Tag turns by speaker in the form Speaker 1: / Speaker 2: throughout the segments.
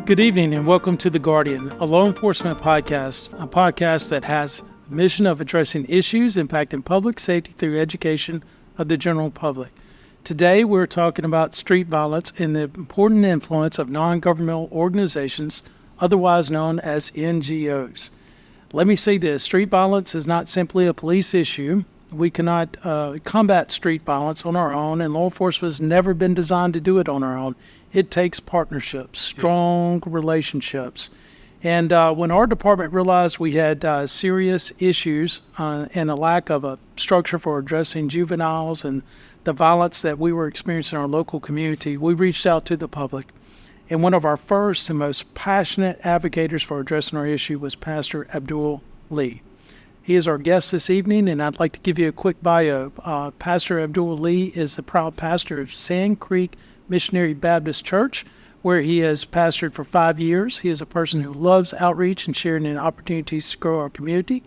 Speaker 1: Good evening and welcome to The Guardian, a law enforcement podcast, a podcast that has a mission of addressing issues impacting public safety through education of the general public. Today we're talking about street violence and the important influence of non-governmental organizations, otherwise known as NGOs. Let me say this, street violence is not simply a police issue. We cannot combat street violence on our own, and law enforcement has never been designed to do it on our own. It takes partnerships, strong relationships. And when our department realized we had serious issues and a lack of a structure for addressing juveniles and the violence that we were experiencing in our local community, we reached out to the public. And one of our first and most passionate advocates for addressing our issue was Pastor Abdural Lee. He is our guest this evening, and I'd like to give you a quick bio. Pastor Abdural Lee is the proud pastor of Sand Creek Ministerial Baptist Church, where he has pastored for 5 years. He is a person who loves outreach and sharing in opportunities to grow our community.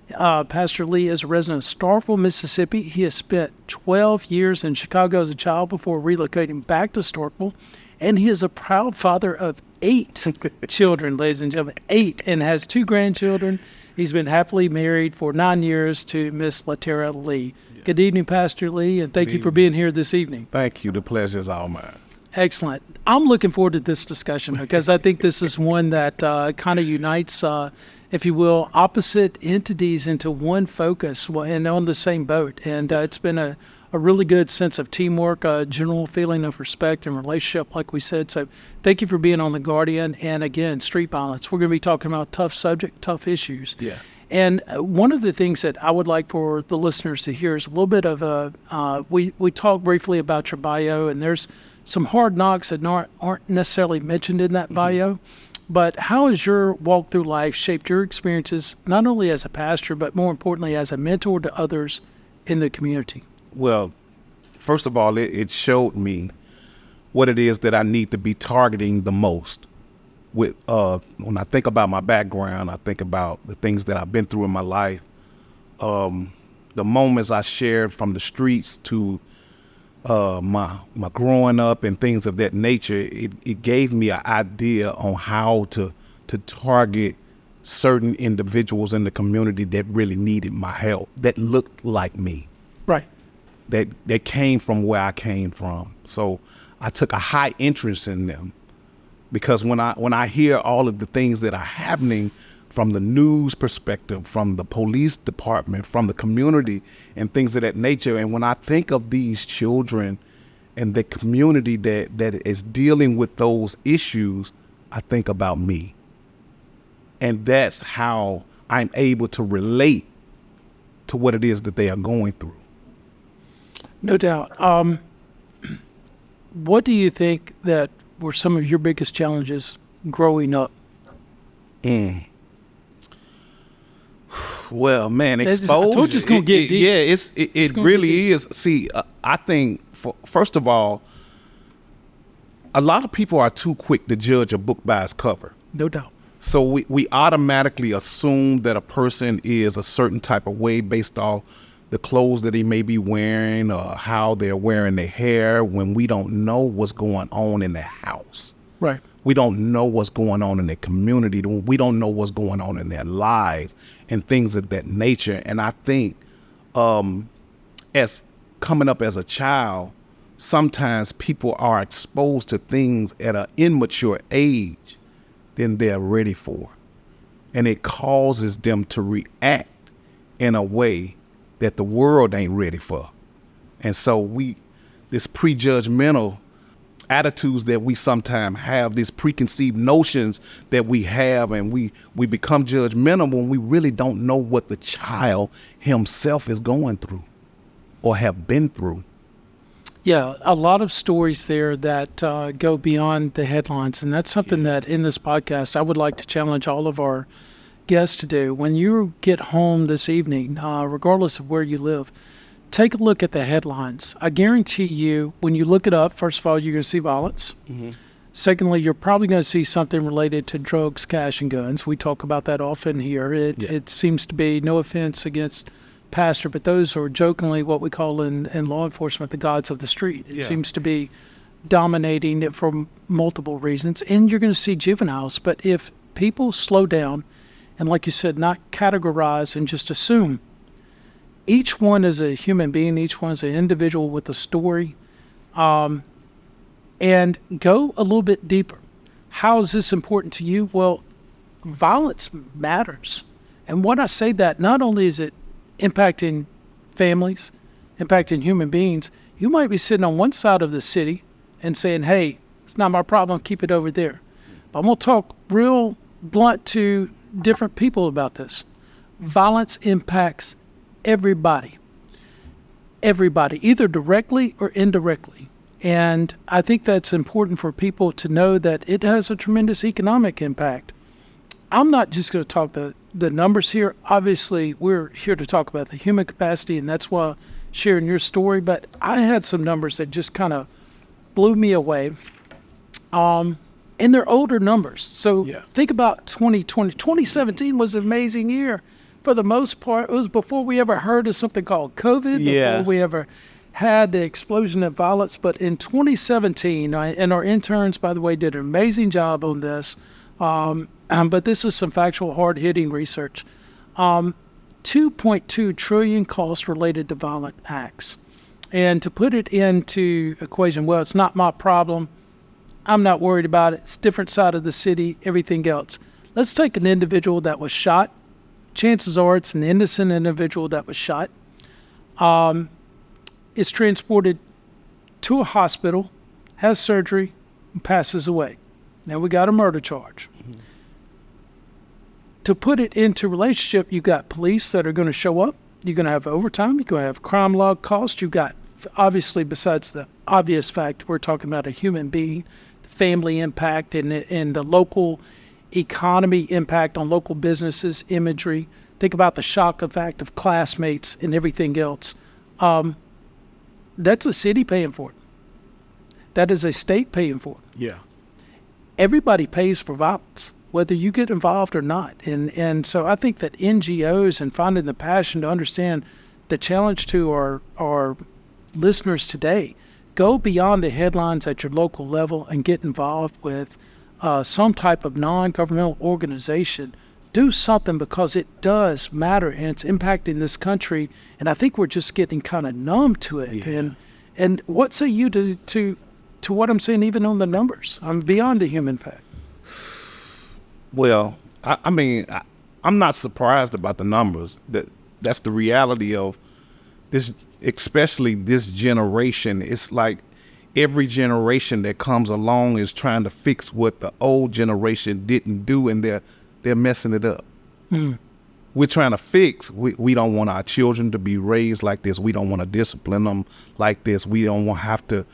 Speaker 1: Pastor Lee is a resident of Starkville, Mississippi. He has spent 12 years in Chicago as a child before relocating back to Starkville, and he is a proud father of 8 children, ladies and gentlemen, 8, and has 2 grandchildren. He's been happily married for 9 years to Miss Latara Lee. Good evening, Pastor Lee, and thank you for being here this evening.
Speaker 2: Thank you. The pleasure is all mine.
Speaker 1: Excellent. I'm looking forward to this discussion because I think this is one that kind of unites, if you will, opposite entities into one focus and on the same boat. And it's been a really good sense of teamwork, a general feeling of respect and relationship, like we said. So thank you for being on The Guardian. And again, street violence. We're going to be talking about tough subject, tough issues. Yeah. And one of the things that I would like for the listeners to hear is a little bit of we talked briefly about your bio, and there's some hard knocks that aren't necessarily mentioned in that bio. But how has your walk through life shaped your experiences, not only as a pastor, but more importantly, as a mentor to others in the community?
Speaker 2: Well, first of all, it showed me what it is that I need to be targeting the most. When I think about my background, I think about the things that I've been through in my life, the moments I shared from the streets to my growing up and things of that nature. It gave me an idea on how to target certain individuals in the community that really needed my help, that looked like me.
Speaker 1: Right.
Speaker 2: That came from where I came from. So I took a high interest in them. Because when I hear all of the things that are happening from the news perspective, from the police department, from the community and things of that nature, and when I think of these children and the community that is dealing with those issues, I think about me. And that's how I'm able to relate to what it is that they are going through.
Speaker 1: No doubt. What do you think that were some of your biggest challenges growing up?
Speaker 2: Well, man, exposure.
Speaker 1: I told you it's going to get deep.
Speaker 2: Yeah, it really is. See, I think, first of all, a lot of people are too quick to judge a book by its cover.
Speaker 1: No doubt.
Speaker 2: So we automatically assume that a person is a certain type of way based off the clothes that he may be wearing or how they're wearing their hair, when we don't know what's going on in their house. Right. We don't know what's going on in their community. We don't know what's going on in their lives and things of that nature. And I think as coming up as a child, sometimes people are exposed to things at an immature age than they're ready for. And it causes them to react in a way that the world ain't ready for. And so this prejudgmental attitudes that we sometimes have, these preconceived notions that we have, and we become judgmental when we really don't know what the child himself is going through or have been through.
Speaker 1: Yeah, a lot of stories there that go beyond the headlines. And that's something that in this podcast, I would like to challenge all of our guests to do. When you get home this evening, regardless of where you live, take a look at the headlines. I guarantee you, when you look it up, first of all, you're going to see violence. Mm-hmm. Secondly, you're probably going to see something related to drugs, cash, and guns. We talk about that often here. It seems to be, no offense against pastor, but those are jokingly what we call in law enforcement the gods of the street. It seems to be dominating it for multiple reasons, and you're going to see juveniles. But if people slow down and, like you said, not categorize and just assume each one is a human being, each one is an individual with a story, and go a little bit deeper. How is this important to you? Well, violence matters. And when I say that, not only is it impacting families, impacting human beings, you might be sitting on one side of the city and saying, hey, it's not my problem, keep it over there. But I'm going to talk real blunt to different people about this. Violence impacts everybody, either directly or indirectly. And I think that's important for people to know that it has a tremendous economic impact. I'm not just going to talk the numbers here. Obviously, we're here to talk about the human capacity, and that's why I'm sharing your story. But I had some numbers that just kind of blew me away. And they're older numbers. So think about 2020. 2017 was an amazing year. For the most part, it was before we ever heard of something called COVID, before we ever had the explosion of violence. But in 2017, and our interns, by the way, did an amazing job on this. But this is some factual, hard-hitting research. 2.2 trillion costs related to violent acts. And to put it into equation, well, it's not my problem. I'm not worried about it. It's different side of the city, everything else. Let's take an individual that was shot. Chances are it's an innocent individual that was shot. Is transported to a hospital, has surgery, and passes away. Now we got a murder charge. Mm-hmm. To put it into relationship, you got police that are going to show up. You're going to have overtime. You're going to have crime log costs. You got, obviously, besides the obvious fact, we're talking about a human being, family impact, and the local economy impact on local businesses, imagery. Think about the shock effect of classmates and everything else. That's a city paying for it. That is a state paying for it.
Speaker 2: Yeah.
Speaker 1: Everybody pays for violence, whether you get involved or not. And so I think that NGOs and finding the passion to understand the challenge to our listeners today, go beyond the headlines at your local level and get involved with some type of non-governmental organization. Do something, because it does matter and it's impacting this country. And I think we're just getting kind of numb to it. Yeah. And what say you to what I'm saying, even on the numbers? I'm beyond the human impact.
Speaker 2: Well, I mean, I'm not surprised about the numbers. That's the reality of this, especially this generation. It's like every generation that comes along is trying to fix what the old generation didn't do, and they're messing it up. We're trying to fix. We don't want our children to be raised like this. We don't want to discipline them like this. We don't want to have to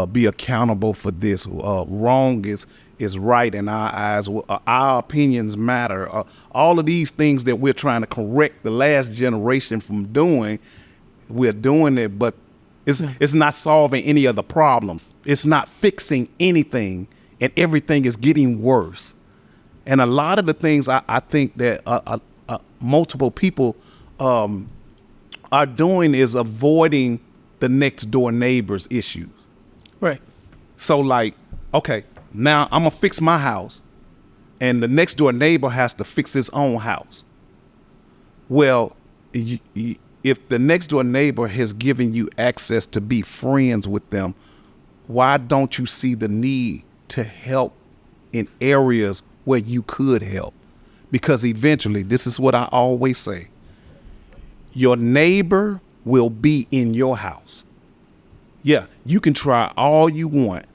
Speaker 2: be accountable for this. Wrong is right in our eyes. Our opinions matter. All of these things that we're trying to correct the last generation from doing, we're doing it, but it's not solving any of the problem. It's not fixing anything, and everything is getting worse. And a lot of the things I think that multiple people are doing is avoiding the next door neighbor's issues.
Speaker 1: Right.
Speaker 2: So like, okay, now I'm gonna fix my house, and the next door neighbor has to fix his own house. Well, if the next door neighbor has given you access to be friends with them, why don't you see the need to help in areas where you could help? Because eventually, this is what I always say, your neighbor will be in your house. Yeah, you can try all you want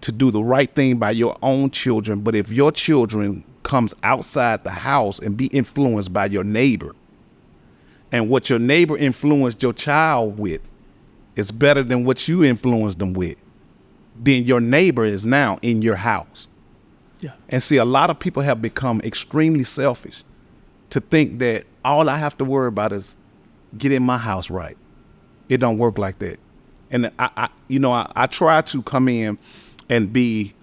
Speaker 2: to do the right thing by your own children, but if your children comes outside the house and be influenced by your neighbor, and what your neighbor influenced your child with is better than what you influenced them with, then your neighbor is now in your house. Yeah. And see, a lot of people have become extremely selfish to think that all I have to worry about is getting my house right. It don't work like that. And I try to come in and be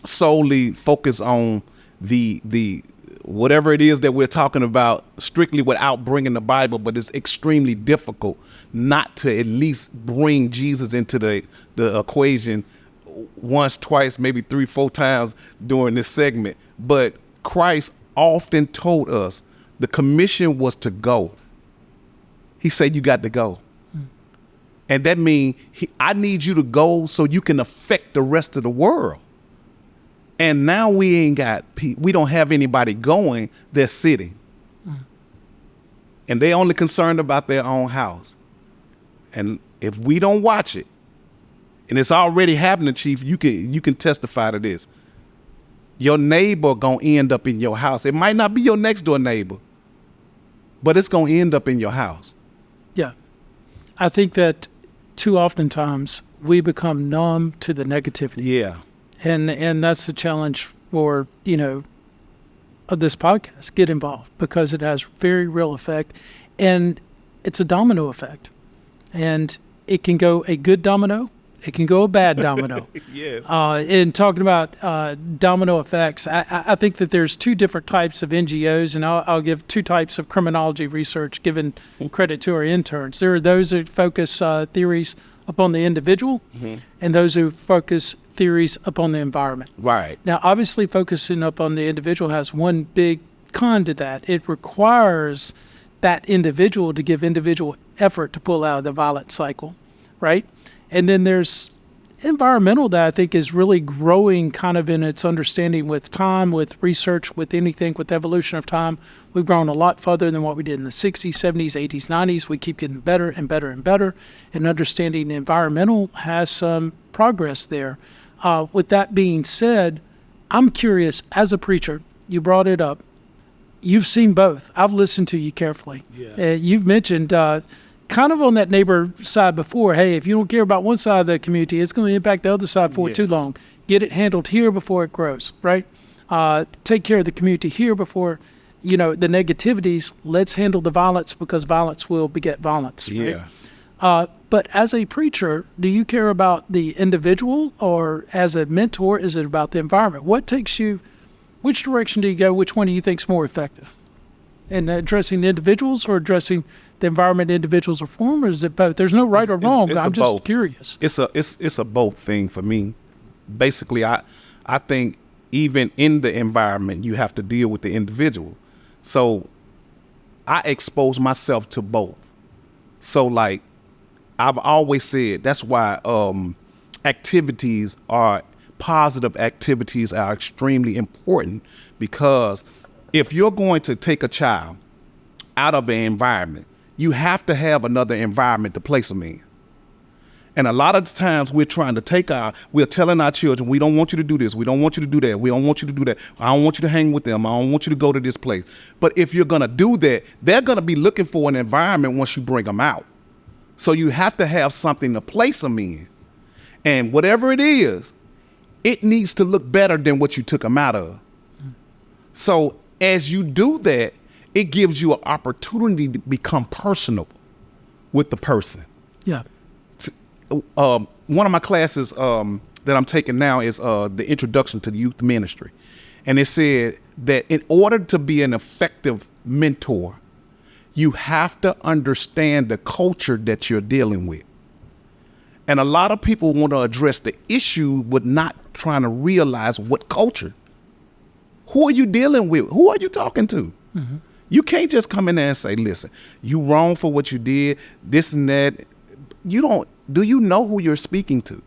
Speaker 2: solely focused on the whatever it is that we're talking about strictly without bringing the Bible, but it's extremely difficult not to at least bring Jesus into the equation once, twice, maybe 3, 4 times during this segment. But Christ often told us the commission was to go. He said, you got to go. And that means I need you to go so you can affect the rest of the world. And now we don't have anybody going, they're sitting. And they're only concerned about their own house. And if we don't watch it, and it's already happening, Chief, you can testify to this. Your neighbor gonna end up in your house. It might not be your next door neighbor, but it's gonna end up in your house.
Speaker 1: Yeah. I think that too often times we become numb to the negativity.
Speaker 2: Yeah.
Speaker 1: And that's the challenge for, of this podcast. Get involved, because it has very real effect, and it's a domino effect. And it can go a good domino, it can go a bad domino.
Speaker 2: Yes.
Speaker 1: In talking about domino effects, I think that there's 2 different types of NGOs, and I'll give 2 types of criminology research, giving credit to our interns. There are those who focus theories upon the individual, and those who focus theories upon the environment.
Speaker 2: Right.
Speaker 1: Now, obviously, focusing upon the individual has one big con to that. It requires that individual to give individual effort to pull out of the violent cycle, right? And then there's environmental that I think is really growing kind of in its understanding with time, with research, with anything, with evolution of time. We've grown a lot further than what we did in the 60s, 70s, 80s, 90s. We keep getting better and better and better. And understanding environmental has some progress there. With that being said, I'm curious, as a preacher, you brought it up. You've seen both. I've listened to you carefully.
Speaker 2: Yeah.
Speaker 1: You've mentioned kind of on that neighbor side before, hey, if you don't care about one side of the community, it's going to impact the other side for too long. Get it handled here before it grows, right? Take care of the community here before, the negativities. Let's handle the violence, because violence will beget violence.
Speaker 2: Yeah.
Speaker 1: Right? But as a preacher, do you care about the individual, or as a mentor, is it about the environment? Which direction do you go? Which one do you think is more effective? In addressing the individuals or addressing the environment individuals are from, or is it both? There's no right or wrong. I'm just
Speaker 2: both.
Speaker 1: Curious.
Speaker 2: It's a both thing for me. Basically, I think even in the environment, you have to deal with the individual. So I expose myself to both. So like I've always said, that's why positive activities are extremely important, because if you're going to take a child out of an environment, you have to have another environment to place them in. And a lot of the times we're telling our children, we don't want you to do this. We don't want you to do that. We don't want you to do that. I don't want you to hang with them. I don't want you to go to this place. But if you're going to do that, they're going to be looking for an environment once you bring them out. So you have to have something to place them in. And whatever it is, it needs to look better than what you took them out of. So as you do that, it gives you an opportunity to become personal with the person.
Speaker 1: Yeah.
Speaker 2: One of my classes that I'm taking now is the Introduction to the Youth Ministry. And it said that in order to be an effective mentor, you have to understand the culture that you're dealing with. And a lot of people want to address the issue but not trying to realize what culture. Who are you dealing with? Who are you talking to? Mm-hmm. You can't just come in there and say, listen, you wrong for what you did, this and that. Do you know who you're speaking to?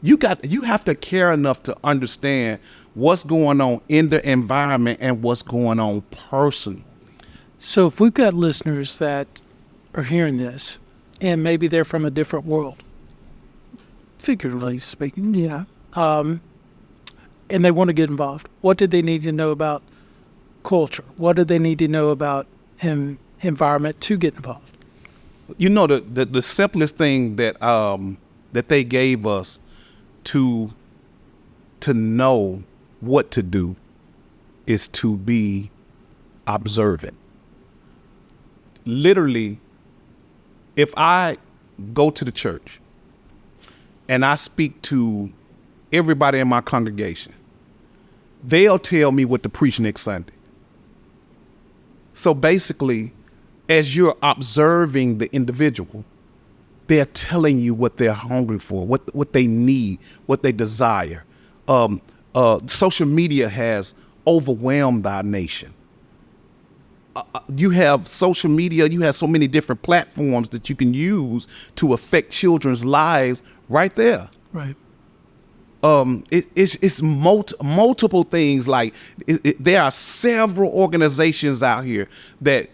Speaker 2: You have to care enough to understand what's going on in the environment and what's going on personally.
Speaker 1: So if we've got listeners that are hearing this, and maybe they're from a different world, figuratively speaking, and they want to get involved, what do they need to know about culture? What do they need to know about environment to get involved?
Speaker 2: The simplest thing that they gave us to know what to do is to be observant. Literally, if I go to the church and I speak to everybody in my congregation, they'll tell me what to preach next Sunday. So basically, as you're observing the individual, they're telling you what they're hungry for, what they need, what they desire. Social media has overwhelmed our nation. You have social media, you have so many different platforms that you can use to affect children's lives right there.
Speaker 1: Right.
Speaker 2: It's multiple things. Like there are several organizations out here that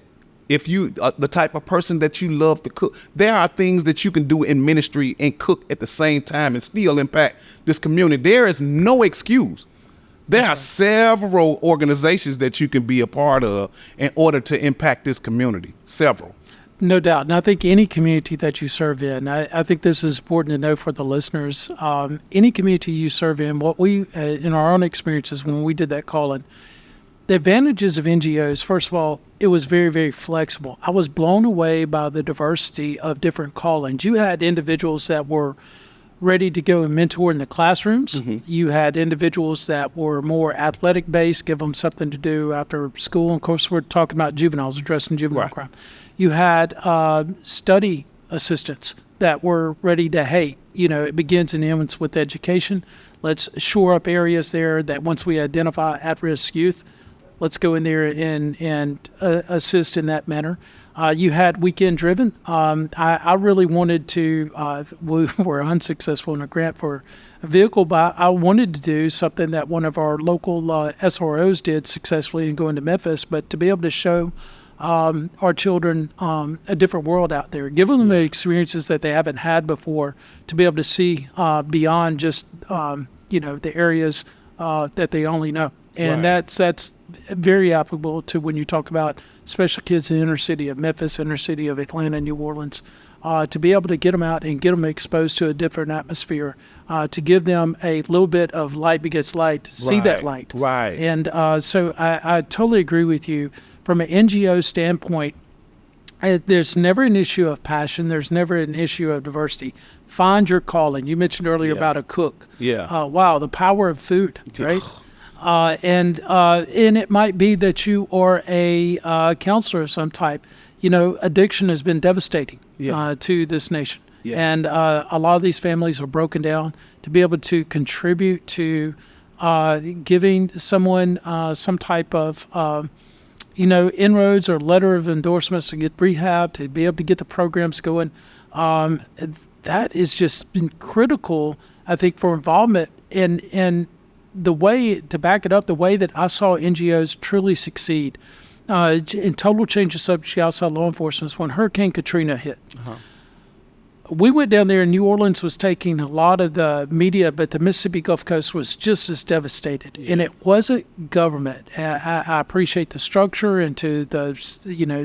Speaker 2: if you the type of person that you love to cook, there are things that you can do in ministry and cook at the same time and still impact this community. There is no excuse. There are several organizations that you can be a part of in order to impact this community. Several.
Speaker 1: No doubt. And I think any community that you serve in, I think this is important to know for the listeners. Any community you serve in, what we, in our own experiences when we did that calling, the advantages of NGOs, first of all, it was very, very flexible. I was blown away by the diversity of different callings. You had individuals that were ready to go and mentor in the classrooms. Mm-hmm. You had individuals that were more athletic based, give them something to do after school. And of course, we're talking about juveniles, addressing juvenile crime. You had study assistants that were ready to, hey, it begins and ends with education. Let's shore up areas there that once we identify at-risk youth, let's go in there and assist in that manner. You had weekend driven. I really wanted to, we were unsuccessful in a grant for a vehicle, but I wanted to do something that one of our local SROs did successfully in going to Memphis, but to be able to show our children a different world out there, give them the experiences that they haven't had before, to be able to see beyond just, the areas that they only know. And that's very applicable to when you talk about special kids in the inner city of Memphis, inner city of Atlanta, New Orleans, to be able to get them out and get them exposed to a different atmosphere, to give them a little bit of light begets light, to see that light.
Speaker 2: Right.
Speaker 1: And so I totally agree with you. From an NGO standpoint, there's never an issue of passion. There's never an issue of diversity. Find your calling. You mentioned earlier about a cook.
Speaker 2: Yeah.
Speaker 1: Wow, the power of food, right? And it might be that you are a counselor of some type. Addiction has been devastating to this nation. Yeah. And a lot of these families are broken down. To be able to contribute to giving someone some type of, inroads or letter of endorsements to get rehab, to be able to get the programs going, that has just been critical, I think, for involvement in the way, to back it up, the way that I saw NGOs truly succeed in total change of subject outside law enforcement is when Hurricane Katrina hit. Uh-huh. We went down there, and New Orleans was taking a lot of the media, but the Mississippi Gulf Coast was just as devastated. Yeah. And it wasn't government. I appreciate the structure and to the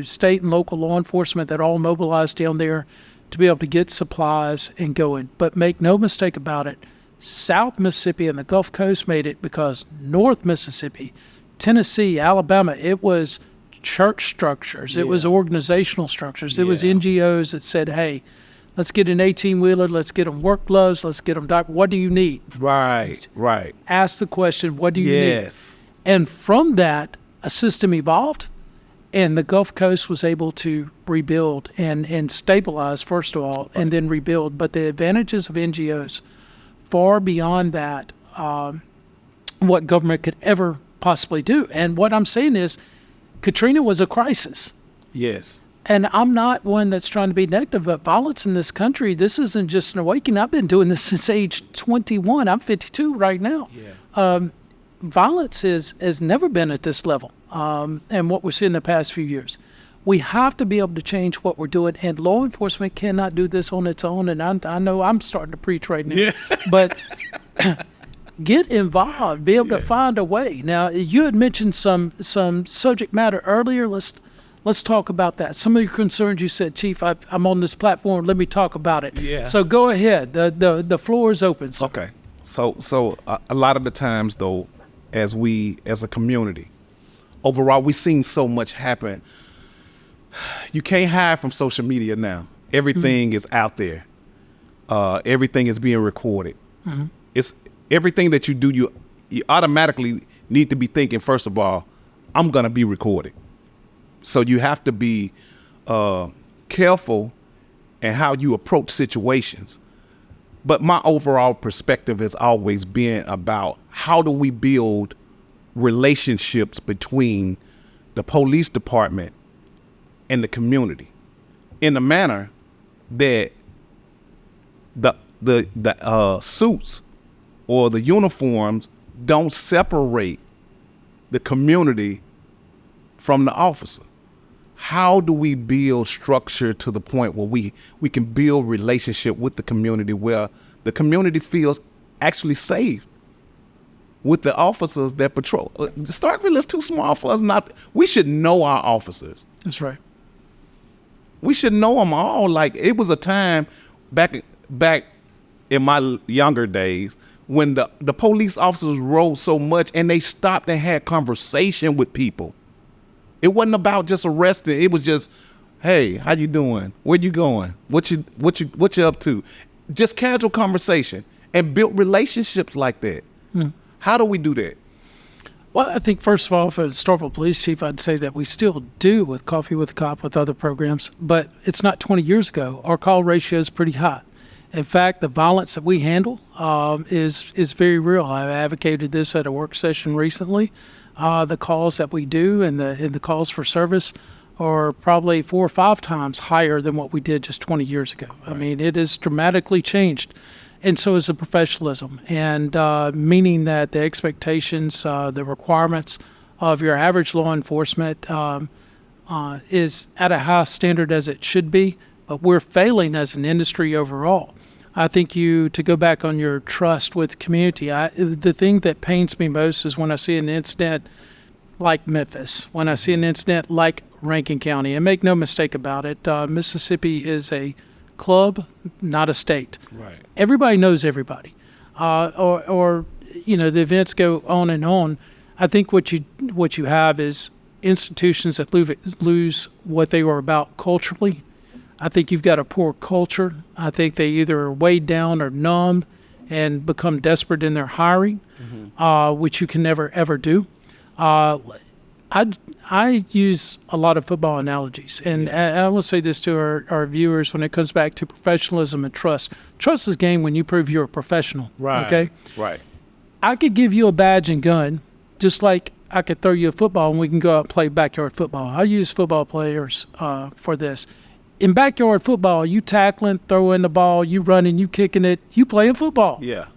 Speaker 1: state and local law enforcement that all mobilized down there to be able to get supplies and going. But make no mistake about it, South Mississippi and the Gulf Coast made it because North Mississippi, Tennessee, Alabama, it was church structures. It was organizational structures. It was NGOs that said, hey, let's get an 18-wheeler. Let's get them work gloves. Let's get them diapers. What do you need?
Speaker 2: Right.
Speaker 1: Ask the question, what do you need? And from that, a system evolved, and the Gulf Coast was able to rebuild and stabilize, first of all, and then rebuild. But the advantages of NGOs, far beyond that, what government could ever possibly do. And what I'm saying is, Katrina was a crisis.
Speaker 2: Yes.
Speaker 1: And I'm not one that's trying to be negative, but violence in this country, this isn't just an awakening. I've been doing this since age 21. I'm 52 right now. Yeah. Violence has never been at this level, and what we've seen in the past few years. We have to be able to change what we're doing, and law enforcement cannot do this on its own. And I know I'm starting to preach right now, but get involved, be able to find a way. Now, you had mentioned some subject matter earlier. Let's talk about that. Some of your concerns, you said, Chief, I'm on this platform. Let me talk about it. Yeah. So go ahead. The floor is open. Sir.
Speaker 2: Okay. So a lot of the times, though, as a community, overall, we've seen so much happen. You can't hide from social media now. Everything is out there. Everything is being recorded. Mm-hmm. It's everything that you do. You automatically need to be thinking, first of all, I'm going to be recorded. So you have to be careful in how you approach situations. But my overall perspective has always been about how do we build relationships between the police department and the community in a manner that the suits or the uniforms don't separate the community from the officer. How do we build structure to the point where we can build relationship with the community where the community feels actually safe with the officers that patrol? Starkville is too small for us not. We should know our officers.
Speaker 1: That's right.
Speaker 2: We should know them all. Like, it was a time back in my younger days when the police officers rode so much and they stopped and had conversation with people. It wasn't about just arresting. It was just, hey, how you doing? Where you going? What you up to? Just casual conversation, and built relationships like that. How do we do that?
Speaker 1: Well, I think first of all, for the Starkville Police Chief, I'd say that we still do with Coffee with a Cop, with other programs, but it's not 20 years ago. Our call ratio is pretty high. In fact, the violence that we handle is very real. I advocated this at a work session recently. The calls that we do and the calls for service are probably 4 or 5 times higher than what we did just 20 years ago. Right. I mean, it has dramatically changed. And so is the professionalism, and meaning that the expectations, the requirements of your average law enforcement is at a high standard as it should be, but we're failing as an industry overall. I think to go back on your trust with community, the thing that pains me most is when I see an incident like Memphis, when I see an incident like Rankin County. And make no mistake about it, Mississippi is a club, not a state.
Speaker 2: Right.
Speaker 1: Everybody knows everybody. Or the events go on and on. I think what you have is institutions that lose what they were about culturally. I think you've got a poor culture. I think they either are weighed down or numb and become desperate in their hiring, which you can never, ever do. I use a lot of football analogies, and I will say this to our viewers when it comes back to professionalism and trust. Trust is gained when you prove you're a professional.
Speaker 2: Right.
Speaker 1: Okay?
Speaker 2: Right.
Speaker 1: I could give you a badge and gun, just like I could throw you a football and we can go out and play backyard football. I use football players for this. In backyard football, you tackling, throwing the ball, you running, you kicking it, you playing football.
Speaker 2: Yeah.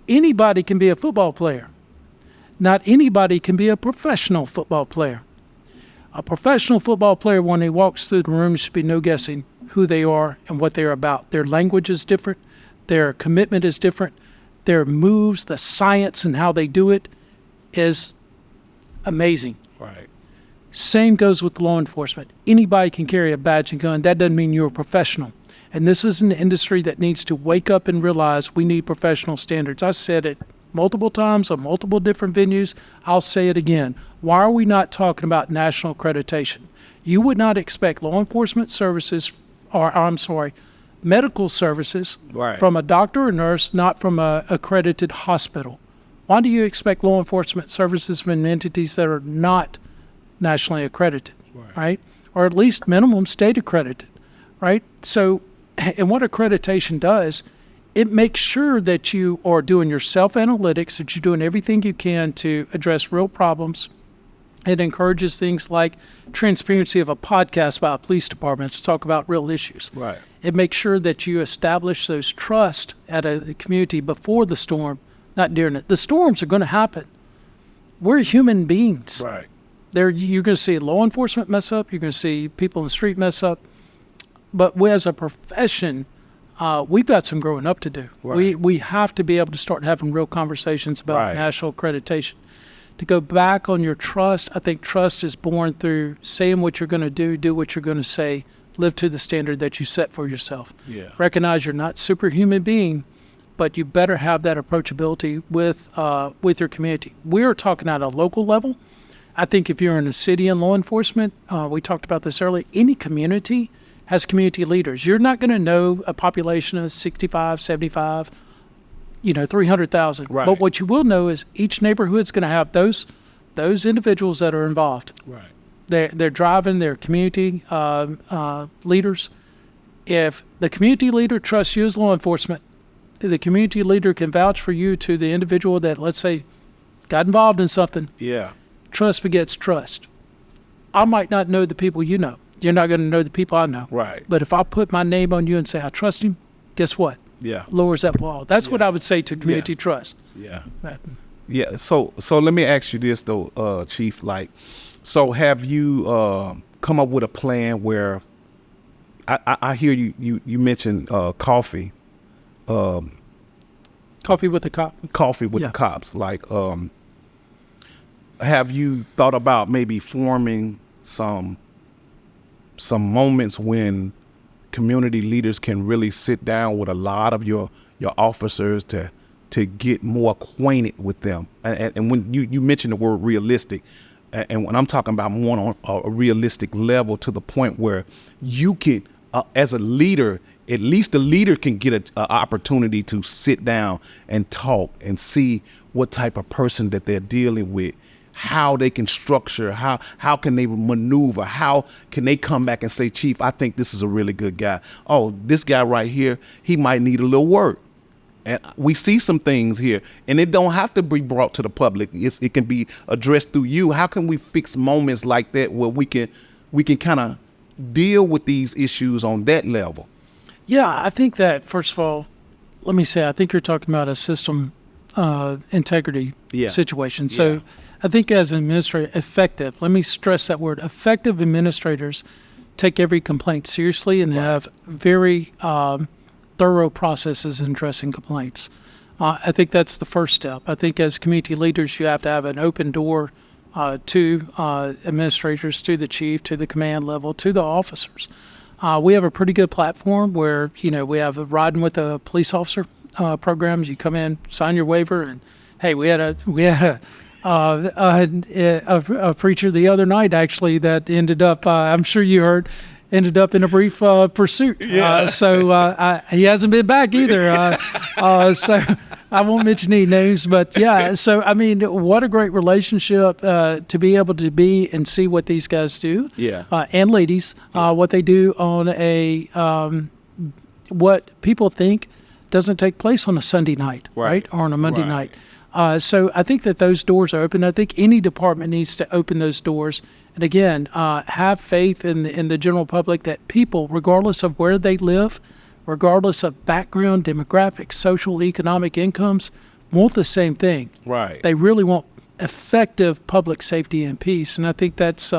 Speaker 1: Anybody can be a football player. Not anybody can be a professional football player. A professional football player, when he walks through the room, should be no guessing who they are and what they're about. Their language is different. Their commitment is different. Their moves, the science and how they do it is amazing.
Speaker 2: Right.
Speaker 1: Same goes with law enforcement. Anybody can carry a badge and gun. That doesn't mean you're a professional. And this is an industry that needs to wake up and realize we need professional standards. I said it multiple times on multiple different venues. I'll say it again. Why are we not talking about national accreditation? You would not expect law enforcement services, medical services from a doctor or nurse, not from an accredited hospital. Why do you expect law enforcement services from entities that are not nationally accredited, right? Or at least minimum state accredited, right? So, and what accreditation does, it makes sure that you are doing your self-analytics, that you're doing everything you can to address real problems. It encourages things like transparency of a podcast by a police department to talk about real issues.
Speaker 2: Right.
Speaker 1: It makes sure that you establish those trust at a community before the storm, not during it. The storms are going to happen. We're human beings.
Speaker 2: Right.
Speaker 1: You're going to see law enforcement mess up. You're going to see people in the street mess up. But we, as a profession, we've got some growing up to do.
Speaker 2: Right.
Speaker 1: We have to be able to start having real conversations about national accreditation. To go back on your trust, I think trust is born through saying what you're going to do what you're going to say, live to the standard that you set for yourself.
Speaker 2: Yeah.
Speaker 1: Recognize you're not a superhuman being, but you better have that approachability with your community. We're talking at a local level. I think if you're in a city in law enforcement, we talked about this earlier, any community has community leaders. You're not going to know a population of 65, 75 300,000.
Speaker 2: Right.
Speaker 1: But what you will know is each neighborhood's going to have those individuals that are involved.
Speaker 2: Right.
Speaker 1: They're driving their community leaders. If the community leader trusts you as law enforcement, the community leader can vouch for you to the individual that, let's say, got involved in something.
Speaker 2: Yeah.
Speaker 1: Trust begets trust. I might not know the people you know. You're not going to know the people I know.
Speaker 2: Right.
Speaker 1: But if I put my name on you and say I trust him, guess what?
Speaker 2: Yeah.
Speaker 1: Lowers that wall. That's what I would say to community trust.
Speaker 2: Yeah.
Speaker 1: Right.
Speaker 2: Yeah. So let me ask you this though, Chief. Like, so have you come up with a plan where I hear you mentioned coffee.
Speaker 1: Coffee with the cop.
Speaker 2: Coffee with the cops. Like, have you thought about maybe forming some moments when community leaders can really sit down with a lot of your officers to get more acquainted with them? And when you mentioned the word realistic, and when I'm talking about more on a realistic level, to the point where you can, as a leader, at least the leader can get an opportunity to sit down and talk and see what type of person that they're dealing with, how they can structure, how can they maneuver, how can they come back and say, Chief, I think this is a really good guy. Oh, this guy right here, he might need a little work. And we see some things here, and it don't have to be brought to the public. It can be addressed through you. How can we fix moments like that where we can kind of deal with these issues on that level?
Speaker 1: Yeah, I think that, first of all, let me say, I think you're talking about a system integrity situation. So I think as an administrator, effective, let me stress that word, effective administrators take every complaint seriously, and they have very thorough processes in addressing complaints. I think that's the first step. I think as community leaders, you have to have an open door to administrators, to the chief, to the command level, to the officers. We have a pretty good platform where, we have a riding with a police officer programs. You come in, sign your waiver, and hey, we had a preacher the other night actually that ended up, I'm sure you heard, ended up in a brief pursuit. So he hasn't been back either. So I won't mention any names, but yeah. So I mean, what a great relationship to be able to be and see what these guys do. And ladies, what they do on a what people think doesn't take place on a Sunday night, right? Or on a Monday night. So I think that those doors are open. I think any department needs to open those doors. And again, have faith in the general public that people, regardless of where they live, regardless of background, demographics, social, economic incomes, want the same thing.
Speaker 2: Right.
Speaker 1: They really want effective public safety and peace. And I think that's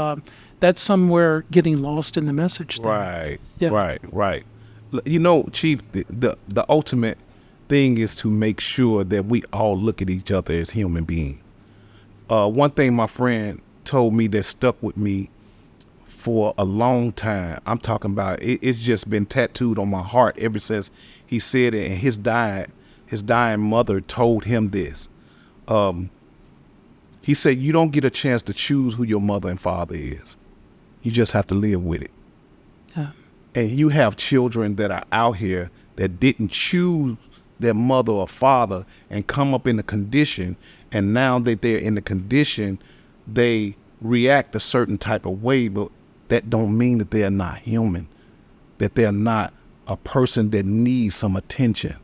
Speaker 1: somewhere getting lost in the message there.
Speaker 2: Right.
Speaker 1: Yeah.
Speaker 2: Right. Chief, the ultimate thing is to make sure that we all look at each other as human beings. One thing my friend told me that stuck with me for a long time, I'm talking about it's just been tattooed on my heart ever since he said it, and his dying mother told him this. He said, you don't get a chance to choose who your mother and father is. You just have to live with it. And you have children that are out here that didn't choose their mother or father and come up in the condition, and now that they're in the condition, they react a certain type of way, but that don't mean that they're not human, that they're not a person that needs some attention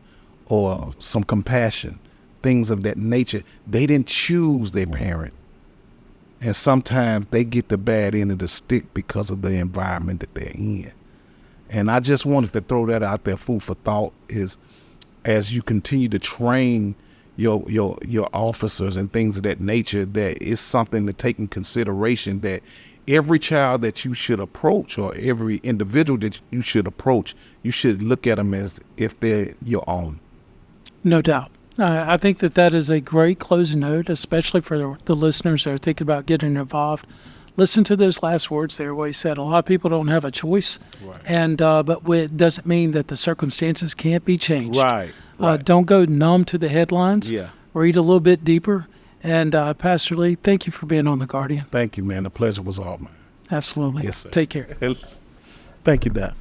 Speaker 2: or some compassion, things of that nature. They didn't choose their parent. And sometimes they get the bad end of the stick because of the environment that they're in. And I just wanted to throw that out there, food for thought, is as you continue to train your officers and things of that nature, that is something to take in consideration, that every child that you should approach, or every individual that you should approach, you should look at them as if they're your own. No doubt.
Speaker 1: I think that is a great closing note, especially for the listeners that are thinking about getting involved. Listen to those last words there, where he said a lot of people don't have a choice, and but it doesn't mean that the circumstances can't be changed.
Speaker 2: Right.
Speaker 1: Don't go numb to the headlines. Read a little bit deeper. And Pastor Lee, thank you for being on The Guardian.
Speaker 2: Thank you, man. The pleasure was all mine.
Speaker 1: Absolutely.
Speaker 2: Yes, sir.
Speaker 1: Take care.
Speaker 2: Thank you, Dad.